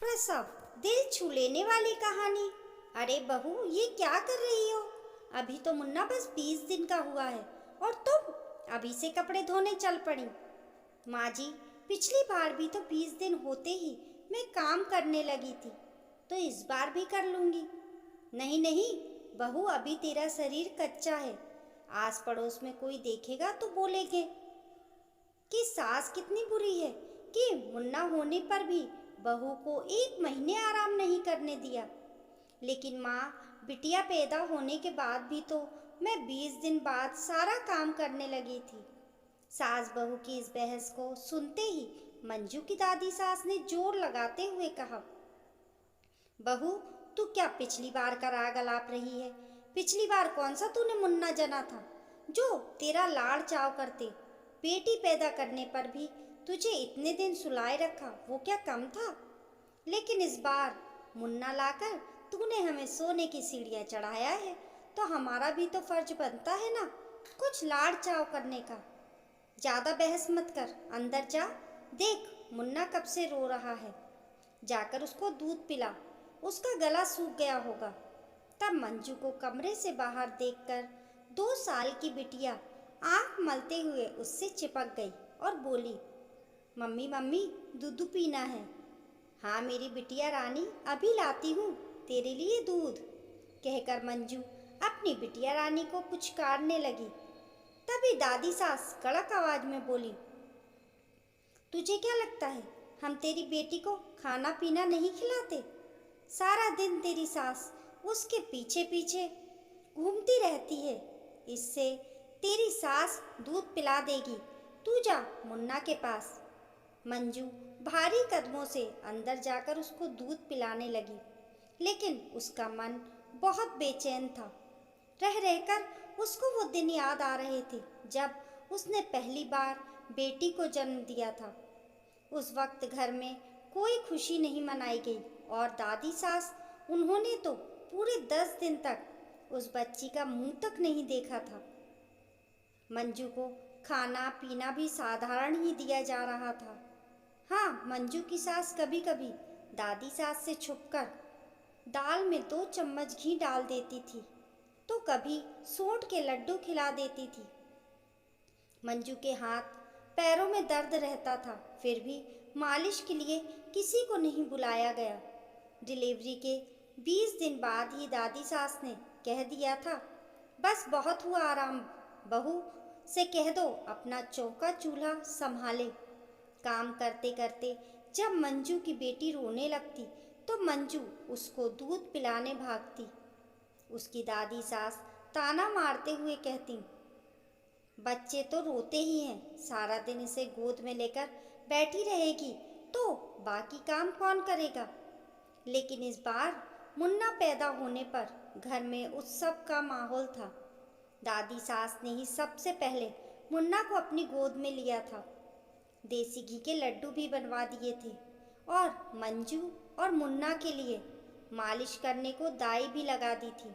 प्रसव, दिल छू लेने वाली कहानी। अरे बहू, ये क्या कर रही हो? अभी तो मुन्ना बस 20 दिन का हुआ है और तुम अभी से कपड़े धोने चल पड़ी। माँ जी, पिछली बार भी तो 20 दिन होते ही मैं काम करने लगी थी, तो इस बार भी कर लूंगी। नहीं नहीं बहू, अभी तेरा शरीर कच्चा है। आस पड़ोस में कोई देखेगा तो बोलेंगे कि सास कितनी बुरी है कि मुन्ना होने पर भी बहू को 1 महीने आराम नहीं करने दिया। लेकिन माँ, बिटिया पैदा होने के बाद भी तो मैं 20 दिन बाद सारा काम करने लगी थी। सास बहू की इस बहस को सुनते ही मंजू की दादी सास ने जोर लगाते हुए कहा, बहू, तू क्या पिछली बार का राग अलाप रही है? पिछली बार कौन सा तूने मुन्ना जना था जो तेरा लाड़ चाव करते? बेटी पैदा करने पर भी तुझे इतने दिन सुलाए रखा, वो क्या कम था? लेकिन इस बार मुन्ना लाकर तूने हमें सोने की सीढ़ियाँ चढ़ाया है, तो हमारा भी तो फर्ज बनता है ना कुछ लाड़ चाव करने का। ज्यादा बहस मत कर, अंदर जा। देख, मुन्ना कब से रो रहा है। जाकर उसको दूध पिला, उसका गला सूख गया होगा। तब मंजू को कमरे से बाहर देखकर 2 साल की बिटिया आंख मलते हुए उससे चिपक गई और बोली, मम्मी मम्मी, दूध पीना है। हाँ मेरी बिटिया रानी, अभी लाती हूँ तेरे लिए दूध, कहकर मंजू अपनी बिटिया रानी को पुचकारने लगी। तभी दादी सास कड़क आवाज में बोली, तुझे क्या लगता है हम तेरी बेटी को खाना पीना नहीं खिलाते? सारा दिन तेरी सास उसके पीछे पीछे घूमती रहती है। इससे तेरी सास दूध पिला देगी। तू जा मुन्ना के पास। मंजू भारी कदमों से अंदर जाकर उसको दूध पिलाने लगी, लेकिन उसका मन बहुत बेचैन था। रह रहकर उसको वो दिन याद आ रहे थे जब उसने पहली बार बेटी को जन्म दिया था। उस वक्त घर में कोई खुशी नहीं मनाई गई और दादी सास, उन्होंने तो पूरे 10 दिन तक उस बच्ची का मुंह तक नहीं देखा था। मंजू को खाना पीना भी साधारण ही दिया जा रहा था। हाँ, मंजू की सास कभी कभी दादी सास से छुपकर दाल में 2 चम्मच घी डाल देती थी, तो कभी सोंठ के लड्डू खिला देती थी। मंजू के हाथ पैरों में दर्द रहता था, फिर भी मालिश के लिए किसी को नहीं बुलाया गया। डिलीवरी के 20 दिन बाद ही दादी सास ने कह दिया था, बस बहुत हुआ आराम, बहू से कह दो अपना चौका चूल्हा संभाले। काम करते करते जब मंजू की बेटी रोने लगती तो मंजू उसको दूध पिलाने भागती। उसकी दादी सास ताना मारते हुए कहती, बच्चे तो रोते ही हैं, सारा दिन इसे गोद में लेकर बैठी रहेगी तो बाकी काम कौन करेगा? लेकिन इस बार मुन्ना पैदा होने पर घर में उत्सव का माहौल था। दादी सास ने ही सबसे पहले मुन्ना को अपनी गोद में लिया था। देसी घी के लड्डू भी बनवा दिए थे और मंजू और मुन्ना के लिए मालिश करने को दाई भी लगा दी थी।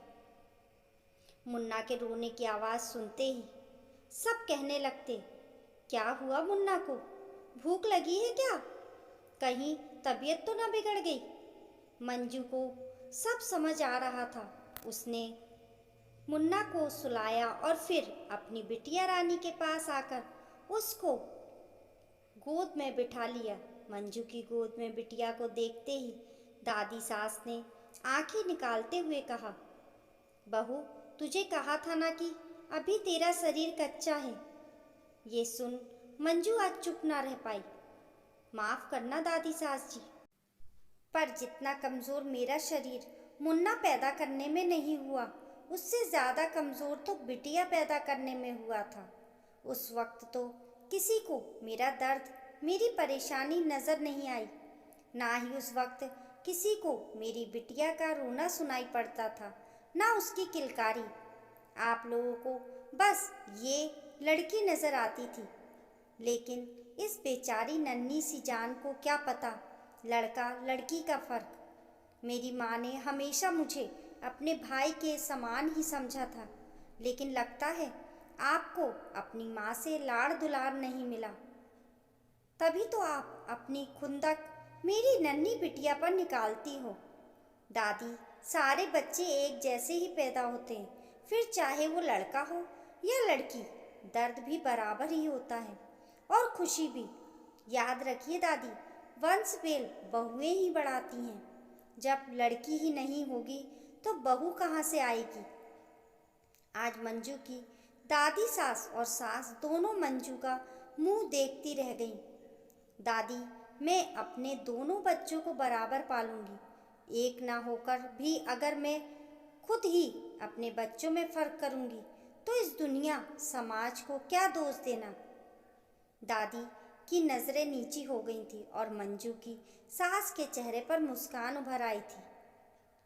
मुन्ना के रोने की आवाज़ सुनते ही सब कहने लगते, क्या हुआ मुन्ना को? भूख लगी है क्या? कहीं तबीयत तो ना बिगड़ गई? मंजू को सब समझ आ रहा था। उसने मुन्ना को सुलाया और फिर अपनी बिटिया रानी के पास आकर उसको गोद में बिठा लिया। मंजू की गोद में बिटिया को देखते ही दादी सास ने आंखें निकालते हुए कहा, बहू, तुझे कहा था ना कि अभी तेरा शरीर कच्चा है। ये सुन मंजू आज चुप ना रह पाई। माफ करना दादी सास जी, पर जितना कमज़ोर मेरा शरीर मुन्ना पैदा करने में नहीं हुआ, उससे ज़्यादा कमज़ोर तो बिटिया पैदा करने में हुआ था। उस वक्त तो किसी को मेरा दर्द, मेरी परेशानी नज़र नहीं आई, ना ही उस वक्त किसी को मेरी बिटिया का रोना सुनाई पड़ता था, ना उसकी किलकारी। आप लोगों को बस ये लड़की नज़र आती थी, लेकिन इस बेचारी नन्ही सी जान को क्या पता लड़का लड़की का फ़र्क। मेरी माँ ने हमेशा मुझे अपने भाई के समान ही समझा था, लेकिन लगता है आपको अपनी माँ से लाड़ दुलार नहीं मिला, तभी तो आप अपनी खुंदक मेरी नन्ही बिटिया पर निकालती हो। दादी, सारे बच्चे एक जैसे ही पैदा होते हैं, फिर चाहे वो लड़का हो या लड़की, दर्द भी बराबर ही होता है और खुशी भी। याद रखिए दादी, वंश बेल बहुएं ही बढ़ाती हैं। जब लड़की ही नहीं होगी तो बहू कहाँ से आएगी। आज मंजू की दादी सास और सास दोनों मंजू का मुंह देखती रह गईं। दादी, मैं अपने दोनों बच्चों को बराबर पालूंगी। एक ना होकर भी अगर मैं खुद ही अपने बच्चों में फर्क करूंगी तो इस दुनिया समाज को क्या दोष देना। दादी की नज़रें नीची हो गई थी और मंजू की सास के चेहरे पर मुस्कान उभर आई थी।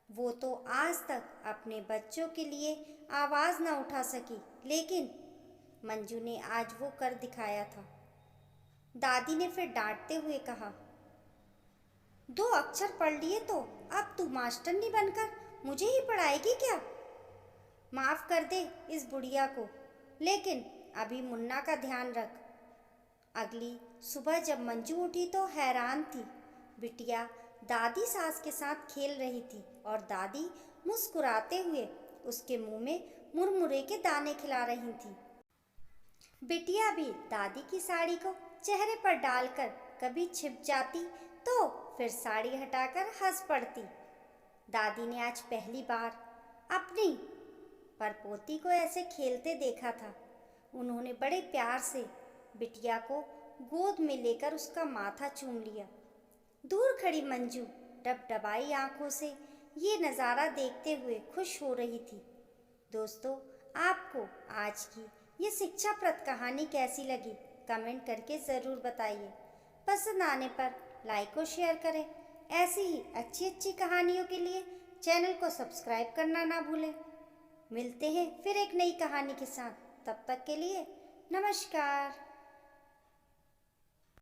वो तो आज तक अपने बच्चों के लिए आवाज़ ना उठा सकी, लेकिन मंजू ने आज वो कर दिखाया था। दादी ने फिर डांटते हुए कहा, 2 अक्षर पढ़ लिए तो अब तू मास्टरनी बनकर मुझे ही पढ़ाएगी क्या। माफ़ कर दे इस बुढ़िया को, लेकिन अभी मुन्ना का ध्यान रख। अगली सुबह जब मंजू उठी तो हैरान थी। बिटिया दादी सास के साथ खेल रही थी और दादी मुस्कुराते हुए उसके मुंह में मुरमुरे के दाने खिला रही थी। बिटिया भी दादी की साड़ी को चेहरे पर डालकर कभी छिप जाती तो फिर साड़ी हटाकर हंस पड़ती। दादी ने आज पहली बार अपनी परपोती को ऐसे खेलते देखा था। उन्होंने बड़े प्यार से बिटिया को गोद में लेकर उसका माथा चूम लिया। दूर खड़ी मंजू डबडबाई आंखों से ये नज़ारा देखते हुए खुश हो रही थी। दोस्तों, आपको आज की ये शिक्षाप्रद कहानी कैसी लगी कमेंट करके ज़रूर बताइए। पसंद आने पर लाइक और शेयर करें। ऐसी ही अच्छी अच्छी कहानियों के लिए चैनल को सब्सक्राइब करना ना भूलें। मिलते हैं फिर एक नई कहानी के साथ। तब तक के लिए नमस्कार।